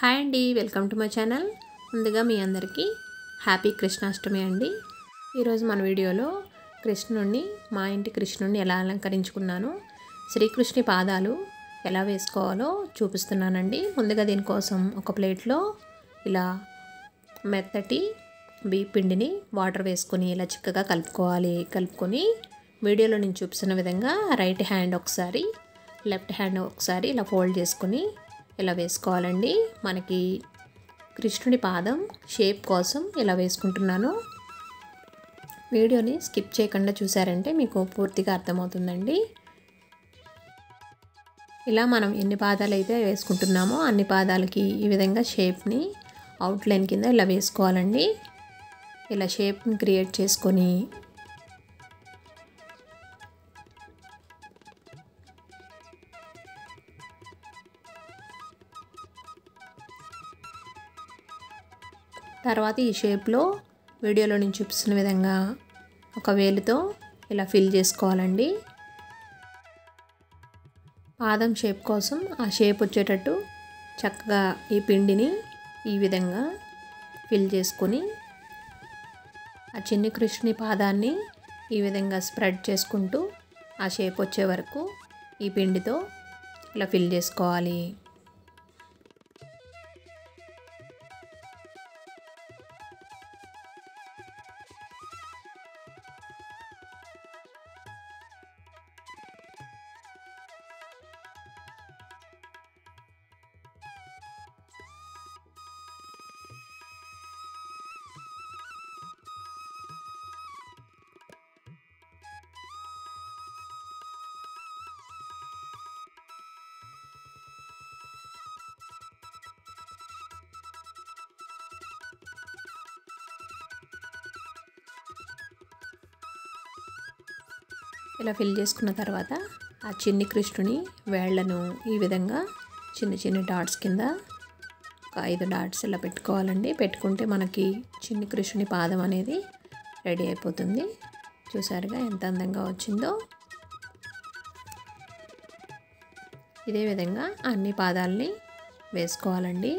Hi అండి, welcome to my channel. ముందుగా మీ అందరికీ హ్యాపీ కృష్ణాష్టమి అండి. ఈరోజు మన వీడియోలో కృష్ణుడిని, మా ఇంటి కృష్ణుడిని ఎలా అలంకరించుకున్నాను, శ్రీకృష్ణుని పాదాలు ఎలా వేసుకోవాలో చూపిస్తున్నానండి. ముందుగా దీనికోసం ఒక ప్లేట్లో ఇలా మెత్తటి బియ్య పిండిని వాటర్ వేసుకొని ఇలా చిక్కగా కలుపుకొని వీడియోలో నేను చూపిస్తున్న విధంగా రైట్ హ్యాండ్ ఒకసారి, లెఫ్ట్ హ్యాండ్ ఒకసారి ఇలా ఫోల్డ్ చేసుకొని ఇలా వేసుకోవాలండి. మనకి కృష్ణుడి పాదం షేప్ కోసం ఇలా వేసుకుంటున్నాను. వీడియోని స్కిప్ చేయకుండా చూసారంటే మీకు పూర్తిగా అర్థమవుతుందండి. ఇలా మనం ఎన్ని పాదాలు అయితే వేసుకుంటున్నామో అన్ని పాదాలకి ఈ విధంగా షేప్ని అవుట్లైన్ కింద ఇలా వేసుకోవాలండి. ఇలా షేప్ని క్రియేట్ చేసుకొని తర్వాత ఈ షేప్లో వీడియోలో నేను చూపిస్తున్న విధంగా ఒక వేలుతో ఇలా ఫిల్ చేసుకోవాలండి. పాదం షేప్ కోసం ఆ షేప్ వచ్చేటట్టు చక్కగా ఈ పిండిని ఈ విధంగా ఫిల్ చేసుకొని ఆ చిన్ని కృష్ణుని పాదాన్ని ఈ విధంగా స్ప్రెడ్ చేసుకుంటూ ఆ షేప్ వచ్చే వరకు ఈ పిండితో ఇలా ఫిల్ చేసుకోవాలి. ఇలా ఫిల్ చేసుకున్న తర్వాత ఆ చిన్ని కృష్ణుని వేళ్లను ఈ విధంగా చిన్న చిన్న డాట్స్ కింద ఒక 5 డాట్స్ ఇలా పెట్టుకోవాలండి. పెట్టుకుంటే మనకి చిన్ని కృష్ణుని పాదం అనేది రెడీ అయిపోతుంది. చూసారుగా ఎంత అందంగా వచ్చిందో. ఇదే విధంగా అన్ని పాదాలని వేసుకోవాలండి.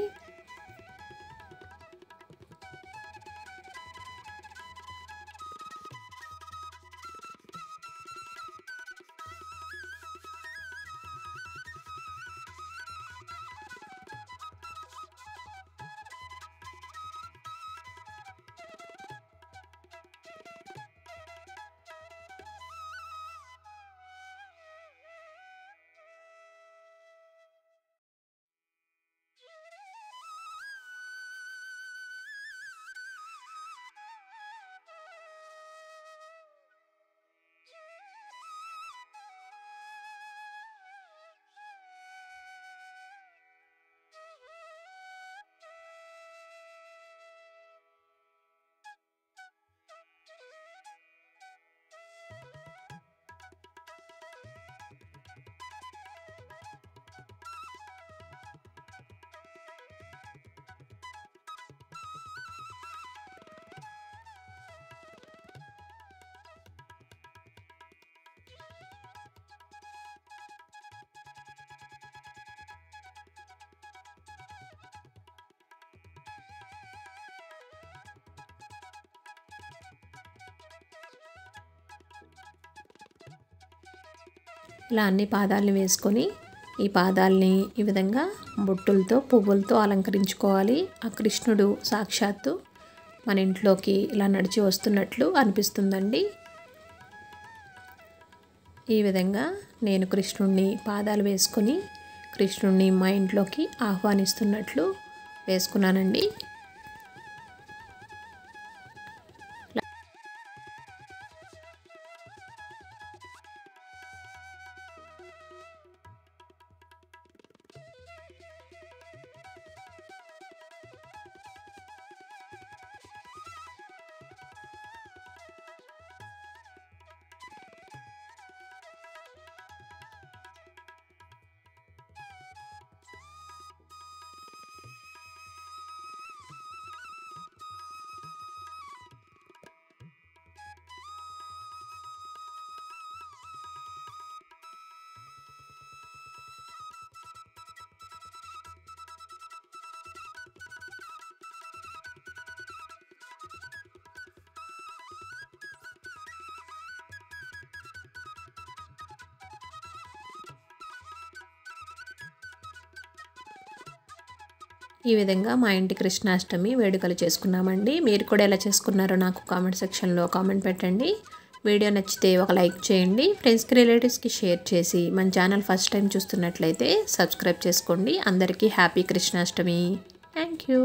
ఇలా అన్ని పాదాలని వేసుకొని ఈ పాదాలని ఈ విధంగా బొట్టులతో పువ్వులతో అలంకరించుకోవాలి. ఆ కృష్ణుడు సాక్షాత్తు మన ఇంట్లోకి ఇలా నడిచి వస్తున్నట్లు అనిపిస్తుందండి. ఈ విధంగా నేను కృష్ణుడిని పాదాలు వేసుకొని కృష్ణుడిని మా ఇంట్లోకి ఆహ్వానిస్తున్నట్లు వేసుకున్నానండి. ఈ విధంగా మా ఇంటి కృష్ణాష్టమి వేడుకలు చేసుకున్నామండి. మీరు కూడా ఎలా చేసుకున్నారో నాకు కామెంట్ సెక్షన్లో కామెంట్ పెట్టండి. వీడియో నచ్చితే ఒక లైక్ చేయండి. ఫ్రెండ్స్కి రిలేటివ్స్కి షేర్ చేసి మన ఛానల్ ఫస్ట్ టైం చూస్తున్నట్లయితే సబ్స్క్రైబ్ చేసుకోండి. అందరికీ హ్యాపీ కృష్ణాష్టమి. Thank you.